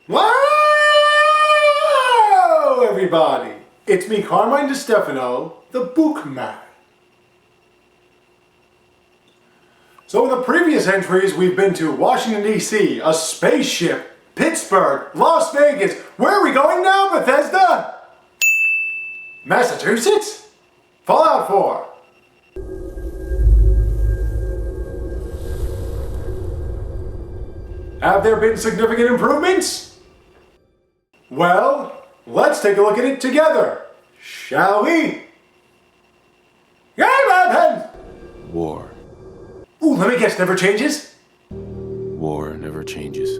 Hello, everybody! It's me, Carmine DeStefano, the Bookman. So in the previous entries, we've been to Washington, D.C., a spaceship, Pittsburgh, Las Vegas. Where are we going now, Bethesda? Massachusetts? Fallout 4. Have there been significant improvements? Well, let's take a look at it together, shall we? War. Ooh, let me guess, never changes? War never changes.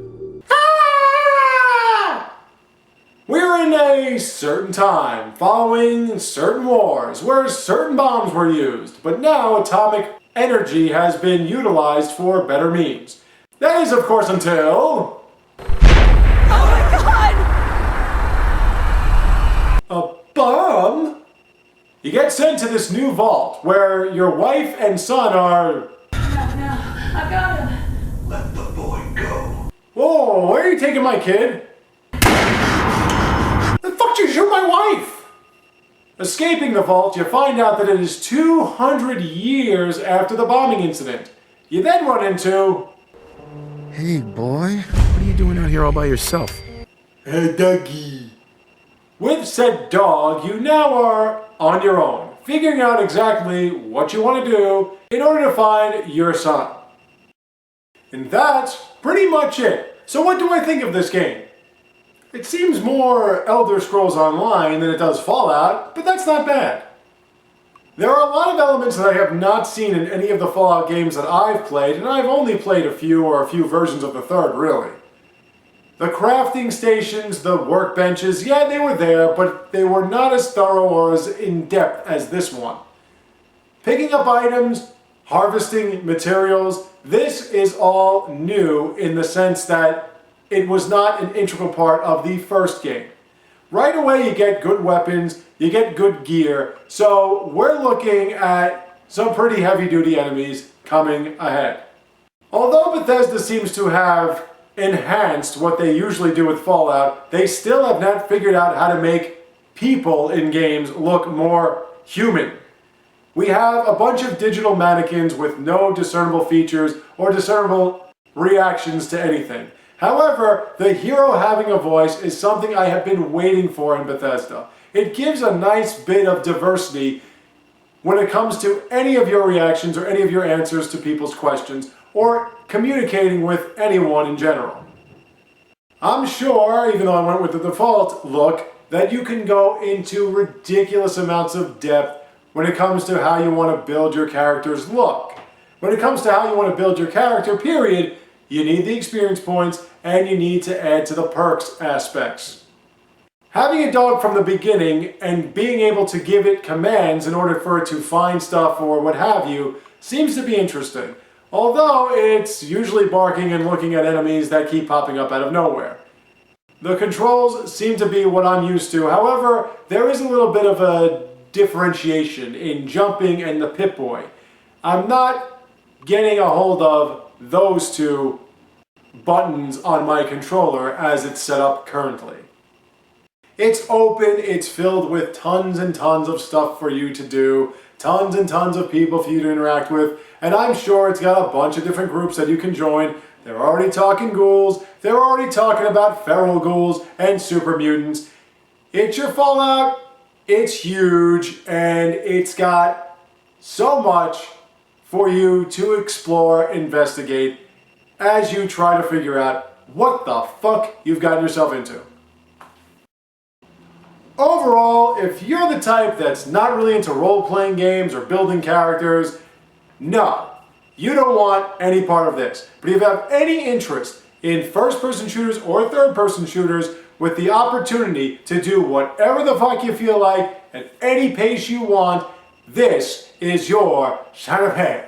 We're in a certain time, following certain wars, where certain bombs were used, but now atomic energy has been utilized for better means. That is, of course, until... Oh my god! A bomb? You get sent to this new vault, where your wife and son are... No, I've got him. Let the boy go. Whoa, where are you taking my kid? The fuck did you shoot my wife? Escaping the vault, you find out that it is 200 years after the bombing incident. You then run into... Hey, boy. What are you doing out here all by yourself? Hey, doggy. With said dog, you now are on your own, figuring out exactly what you want to do in order to find your son. And that's pretty much it. So what do I think of this game? It seems more Elder Scrolls Online than it does Fallout, but that's not bad. There are a lot of elements that I have not seen in any of the Fallout games that I've played, and I've only played a few versions of the third, really. The crafting stations, the workbenches, yeah, they were there, but they were not as thorough or as in-depth as this one. Picking up items, harvesting materials, this is all new in the sense that it was not an integral part of the first game. Right away you get good weapons, you get good gear, so we're looking at some pretty heavy-duty enemies coming ahead. Although Bethesda seems to have enhanced what they usually do with Fallout, they still have not figured out how to make people in games look more human. We have a bunch of digital mannequins with no discernible features or discernible reactions to anything. However, the hero having a voice is something I have been waiting for in Bethesda. It gives a nice bit of diversity when it comes to any of your reactions or any of your answers to people's questions or communicating with anyone in general. I'm sure, even though I went with the default look, that you can go into ridiculous amounts of depth when it comes to how you want to build your character's look. When it comes to how you want to build your character, period, you need the experience points and you need to add to the perks aspects. Having a dog from the beginning and being able to give it commands in order for it to find stuff or what have you seems to be interesting. Although it's usually barking and looking at enemies that keep popping up out of nowhere. The controls seem to be what I'm used to. However, there is a little bit of a differentiation in jumping and the Pip-Boy. I'm not getting a hold of those two buttons on my controller as it's set up currently. It's open, it's filled with tons and tons of stuff for you to do, tons and tons of people for you to interact with, and I'm sure it's got a bunch of different groups that you can join. They're already talking ghouls, they're already talking about feral ghouls and super mutants. It's your Fallout, it's huge, and it's got so much for you to explore, investigate, as you try to figure out what the fuck you've gotten yourself into. Overall, if you're the type that's not really into role-playing games or building characters, no, you don't want any part of this. But if you have any interest in first-person shooters or third-person shooters with the opportunity to do whatever the fuck you feel like at any pace you want, this is your sign of hand.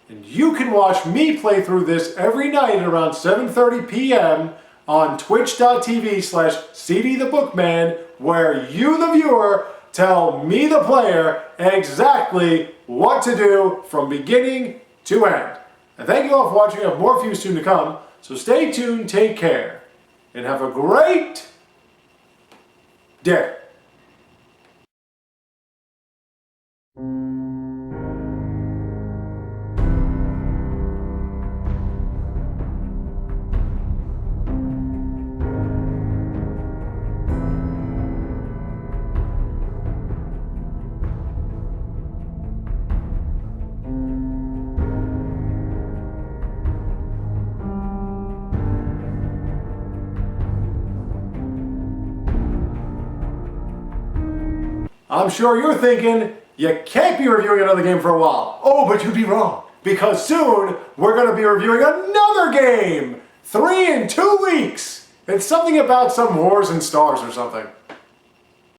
And you can watch me play through this every night at around 7:30 p.m. on twitch.tv/CDTheBookman, where you, the viewer, tell me, the player, exactly what to do from beginning to end. And thank you all for watching. I have more for you soon to come, so stay tuned, take care, and have a great day. I'm sure you're thinking, you can't be reviewing another game for a while. Oh, but you'd be wrong. Because soon, we're going to be reviewing another game! 3 in 2 weeks! It's something about some wars and stars or something.